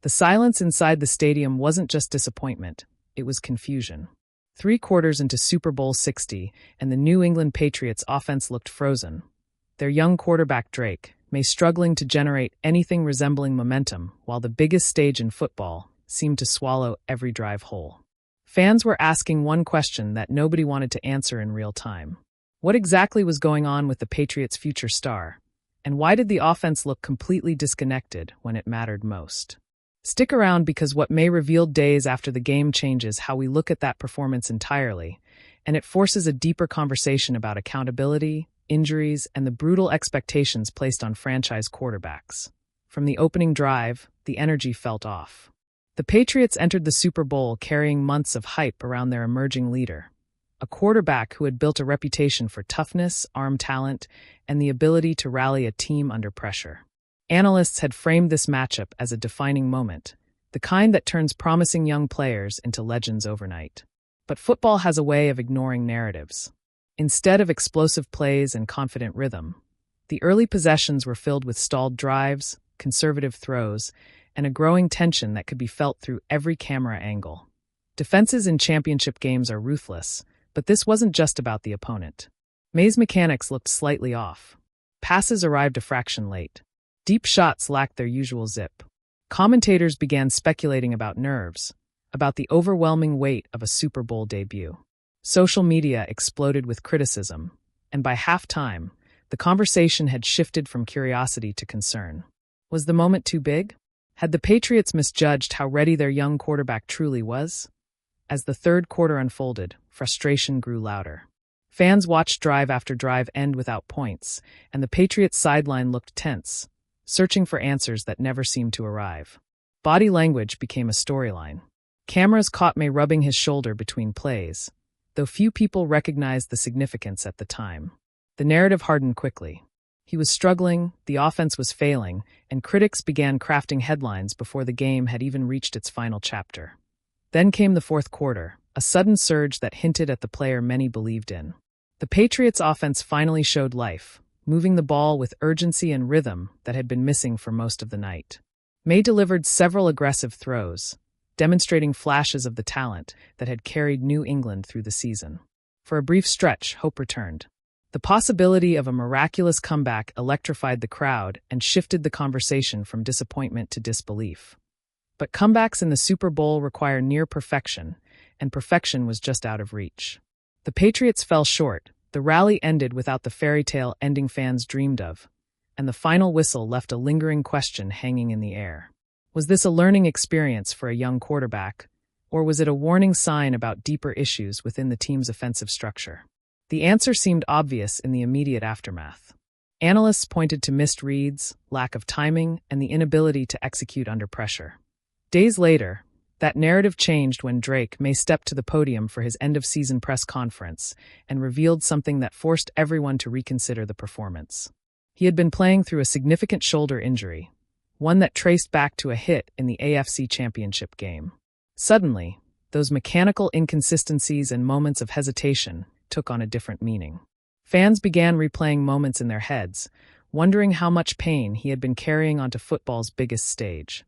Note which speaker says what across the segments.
Speaker 1: The silence inside the stadium wasn't just disappointment, it was confusion. 3 quarters into Super Bowl 60, and the New England Patriots offense looked frozen. Their young quarterback Drake, Maye, struggling to generate anything resembling momentum, while the biggest stage in football seemed to swallow every drive whole. Fans were asking one question that nobody wanted to answer in real time. What exactly was going on with the Patriots' future star? And why did the offense look completely disconnected when it mattered most? Stick around, because what Maye revealed days after the game changes how we look at that performance entirely, and it forces a deeper conversation about accountability, injuries, and the brutal expectations placed on franchise quarterbacks. From the opening drive, the energy felt off. The Patriots entered the Super Bowl carrying months of hype around their emerging leader, a quarterback who had built a reputation for toughness, arm talent, and the ability to rally a team under pressure. Analysts had framed this matchup as a defining moment, the kind that turns promising young players into legends overnight. But football has a way of ignoring narratives. Instead of explosive plays and confident rhythm, the early possessions were filled with stalled drives, conservative throws, and a growing tension that could be felt through every camera angle. Defenses in championship games are ruthless, but this wasn't just about the opponent. Maye's mechanics looked slightly off. Passes arrived a fraction late. Deep shots lacked their usual zip. Commentators began speculating about nerves, about the overwhelming weight of a Super Bowl debut. Social media exploded with criticism, and by halftime, the conversation had shifted from curiosity to concern. Was the moment too big? Had the Patriots misjudged how ready their young quarterback truly was? As the third quarter unfolded, frustration grew louder. Fans watched drive after drive end without points, and the Patriots' sideline looked tense, searching for answers that never seemed to arrive. Body language became a storyline. Cameras caught Maye rubbing his shoulder between plays, though few people recognized the significance at the time. The narrative hardened quickly. He was struggling, the offense was failing, and critics began crafting headlines before the game had even reached its final chapter. Then came the fourth quarter, a sudden surge that hinted at the player many believed in. The Patriots' offense finally showed life, moving the ball with urgency and rhythm that had been missing for most of the night. Maye delivered several aggressive throws, demonstrating flashes of the talent that had carried New England through the season. For a brief stretch, hope returned. The possibility of a miraculous comeback electrified the crowd and shifted the conversation from disappointment to disbelief. But comebacks in the Super Bowl require near perfection, and perfection was just out of reach. The Patriots fell short. The rally ended without the fairy tale ending fans dreamed of, and the final whistle left a lingering question hanging in the air. Was this a learning experience for a young quarterback, or was it a warning sign about deeper issues within the team's offensive structure? The answer seemed obvious in the immediate aftermath. Analysts pointed to missed reads, lack of timing, and the inability to execute under pressure. Days later, that narrative changed when Maye stepped to the podium for his end-of-season press conference and revealed something that forced everyone to reconsider the performance. He had been playing through a significant shoulder injury, one that traced back to a hit in the AFC Championship game. Suddenly, those mechanical inconsistencies and moments of hesitation took on a different meaning. Fans began replaying moments in their heads, wondering how much pain he had been carrying onto football's biggest stage.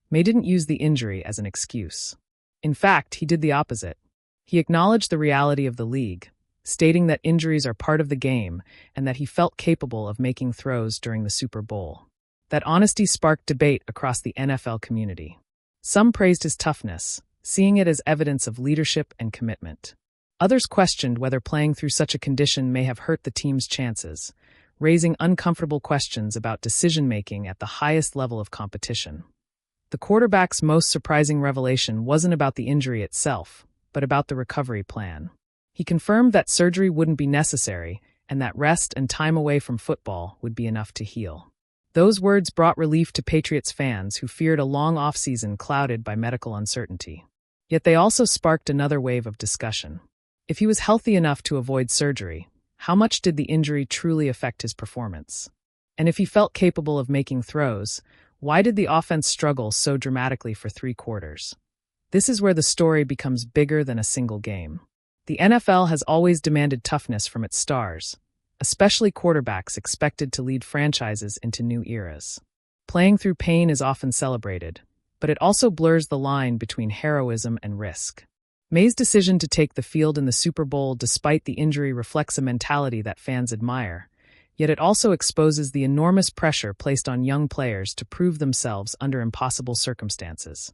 Speaker 1: Maye didn't use the injury as an excuse. In fact, he did the opposite. He acknowledged the reality of the league, stating that injuries are part of the game and that he felt capable of making throws during the Super Bowl. That honesty sparked debate across the NFL community. Some praised his toughness, seeing it as evidence of leadership and commitment. Others questioned whether playing through such a condition may have hurt the team's chances, raising uncomfortable questions about decision-making at the highest level of competition. The quarterback's most surprising revelation wasn't about the injury itself, but about the recovery plan. He confirmed that surgery wouldn't be necessary and that rest and time away from football would be enough to heal. Those words brought relief to Patriots fans who feared a long offseason clouded by medical uncertainty. Yet they also sparked another wave of discussion. If he was healthy enough to avoid surgery, how much did the injury truly affect his performance? And if he felt capable of making throws, why did the offense struggle so dramatically for 3 quarters? This is where the story becomes bigger than a single game. The NFL has always demanded toughness from its stars, especially quarterbacks expected to lead franchises into new eras. Playing through pain is often celebrated, but it also blurs the line between heroism and risk. Maye's decision to take the field in the Super Bowl despite the injury reflects a mentality that fans admire, yet it also exposes the enormous pressure placed on young players to prove themselves under impossible circumstances.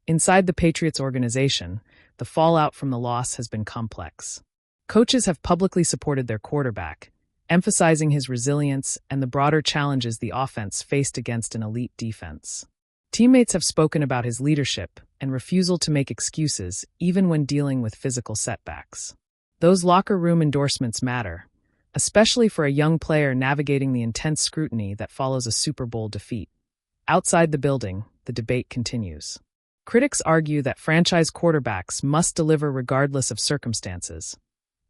Speaker 1: Inside the Patriots organization, the fallout from the loss has been complex. Coaches have publicly supported their quarterback, emphasizing his resilience and the broader challenges the offense faced against an elite defense. Teammates have spoken about his leadership and refusal to make excuses even when dealing with physical setbacks. Those locker room endorsements matter, especially for a young player navigating the intense scrutiny that follows a Super Bowl defeat. Outside the building, the debate continues. Critics argue that franchise quarterbacks must deliver regardless of circumstances,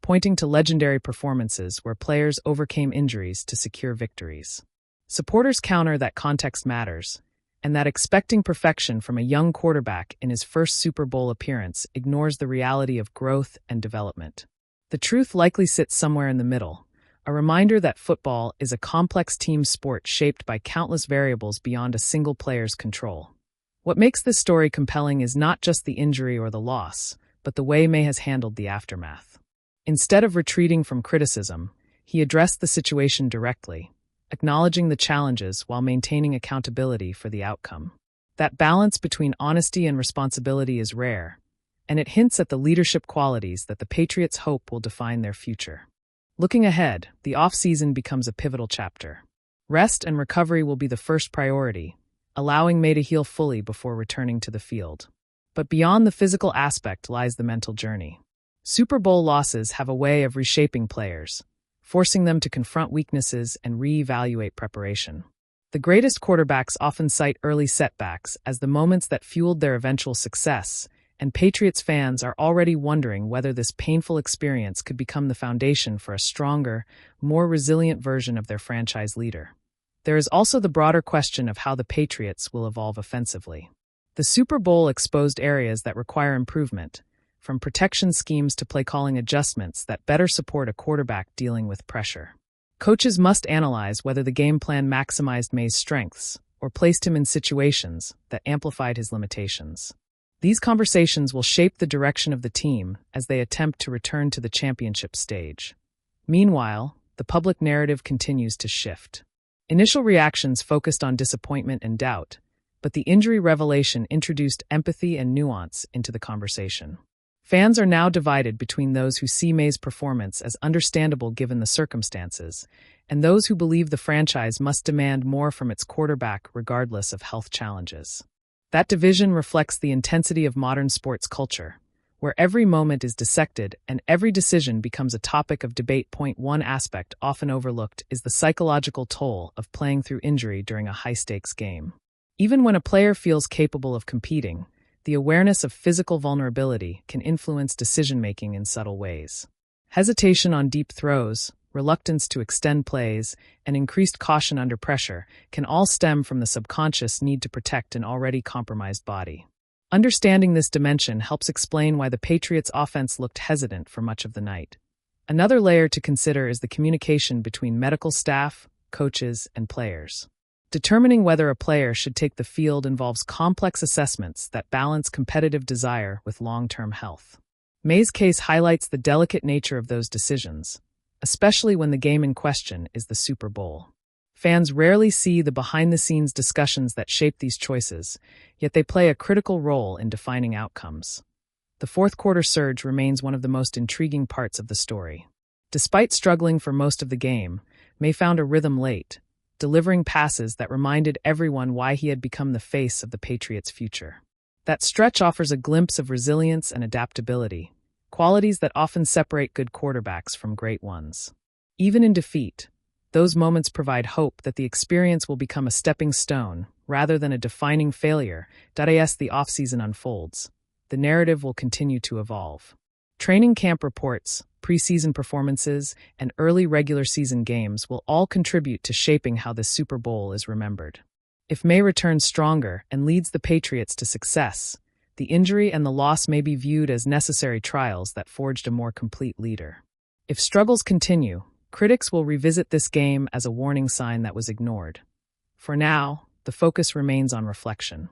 Speaker 1: pointing to legendary performances where players overcame injuries to secure victories. Supporters counter that context matters, and that expecting perfection from a young quarterback in his first Super Bowl appearance ignores the reality of growth and development. The truth likely sits somewhere in the middle, a reminder that football is a complex team sport shaped by countless variables beyond a single player's control. What makes this story compelling is not just the injury or the loss, but the way Maye has handled the aftermath. Instead of retreating from criticism, he addressed the situation directly, acknowledging the challenges while maintaining accountability for the outcome. That balance between honesty and responsibility is rare, and it hints at the leadership qualities that the Patriots hope will define their future. Looking ahead, the off-season becomes a pivotal chapter. Rest and recovery will be the first priority, allowing Maye to heal fully before returning to the field. But beyond the physical aspect lies the mental journey. Super Bowl losses have a way of reshaping players, forcing them to confront weaknesses and reevaluate preparation. The greatest quarterbacks often cite early setbacks as the moments that fueled their eventual success, and Patriots fans are already wondering whether this painful experience could become the foundation for a stronger, more resilient version of their franchise leader. There is also the broader question of how the Patriots will evolve offensively. The Super Bowl exposed areas that require improvement, from protection schemes to play-calling adjustments that better support a quarterback dealing with pressure. Coaches must analyze whether the game plan maximized Maye's strengths or placed him in situations that amplified his limitations. These conversations will shape the direction of the team as they attempt to return to the championship stage. Meanwhile, the public narrative continues to shift. Initial reactions focused on disappointment and doubt, but the injury revelation introduced empathy and nuance into the conversation. Fans are now divided between those who see Maye's performance as understandable given the circumstances, and those who believe the franchise must demand more from its quarterback regardless of health challenges. That division reflects the intensity of modern sports culture, where every moment is dissected and every decision becomes a topic of debate. One aspect often overlooked is the psychological toll of playing through injury during a high-stakes game. Even when a player feels capable of competing, the awareness of physical vulnerability can influence decision-making in subtle ways. Hesitation on deep throws, reluctance to extend plays, and increased caution under pressure can all stem from the subconscious need to protect an already compromised body. Understanding this dimension helps explain why the Patriots' offense looked hesitant for much of the night. Another layer to consider is the communication between medical staff, coaches, and players. Determining whether a player should take the field involves complex assessments that balance competitive desire with long-term health. Maye's case highlights the delicate nature of those decisions, especially when the game in question is the Super Bowl. Fans rarely see the behind-the-scenes discussions that shape these choices, yet they play a critical role in defining outcomes. The fourth-quarter surge remains one of the most intriguing parts of the story. Despite struggling for most of the game, Maye found a rhythm late, delivering passes that reminded everyone why he had become the face of the Patriots' future. That stretch offers a glimpse of resilience and adaptability, qualities that often separate good quarterbacks from great ones. Even in defeat, those moments provide hope that the experience will become a stepping stone rather than a defining failure. As the offseason unfolds, the narrative will continue to evolve. Training camp reports, preseason performances, and early regular season games will all contribute to shaping how the Super Bowl is remembered. If Maye returns stronger and leads the Patriots to success, the injury and the loss may be viewed as necessary trials that forged a more complete leader. If struggles continue, critics will revisit this game as a warning sign that was ignored. For now, the focus remains on reflection.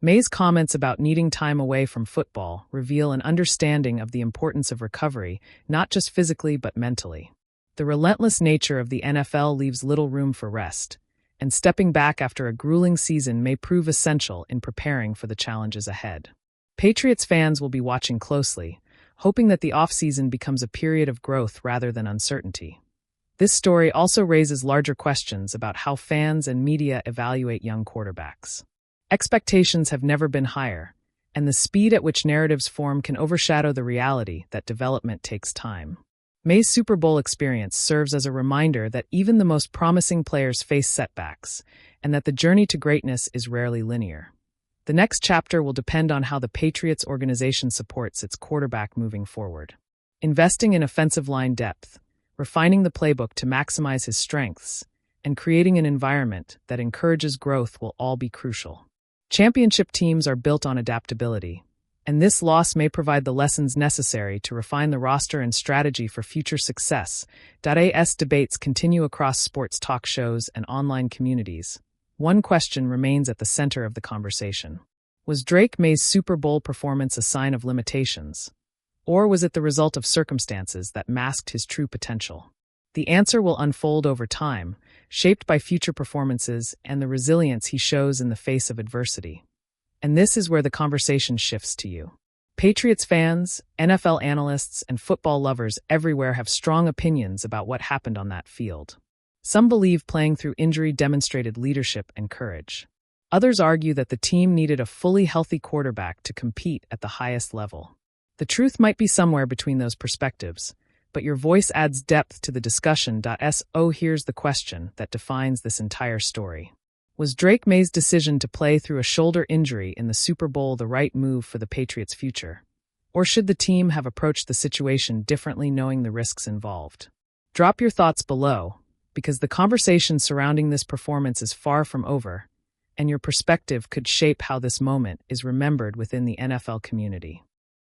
Speaker 1: Maye's comments about needing time away from football reveal an understanding of the importance of recovery, not just physically but mentally. The relentless nature of the NFL leaves little room for rest, and stepping back after a grueling season may prove essential in preparing for the challenges ahead. Patriots fans will be watching closely, hoping that the offseason becomes a period of growth rather than uncertainty. This story also raises larger questions about how fans and media evaluate young quarterbacks. Expectations have never been higher, and the speed at which narratives form can overshadow the reality that development takes time. Maye's Super Bowl experience serves as a reminder that even the most promising players face setbacks, and that the journey to greatness is rarely linear. The next chapter will depend on how the Patriots organization supports its quarterback moving forward. Investing in offensive line depth, refining the playbook to maximize his strengths, and creating an environment that encourages growth will all be crucial. Championship teams are built on adaptability, and this loss may provide the lessons necessary to refine the roster and strategy for future success. As debates continue across sports talk shows and online communities, one question remains at the center of the conversation. Was Drake Maye's Super Bowl performance a sign of limitations? Or was it the result of circumstances that masked his true potential? The answer will unfold over time, shaped by future performances and the resilience he shows in the face of adversity. And this is where the conversation shifts to you. Patriots fans, NFL analysts, and football lovers everywhere have strong opinions about what happened on that field. Some believe playing through injury demonstrated leadership and courage. Others argue that the team needed a fully healthy quarterback to compete at the highest level. The truth might be somewhere between those perspectives, but your voice adds depth to the discussion. Here's the question that defines this entire story. Was Drake Maye's decision to play through a shoulder injury in the Super Bowl the right move for the Patriots' future? Or should the team have approached the situation differently, knowing the risks involved? Drop your thoughts below, because the conversation surrounding this performance is far from over, and your perspective could shape how this moment is remembered within the NFL community.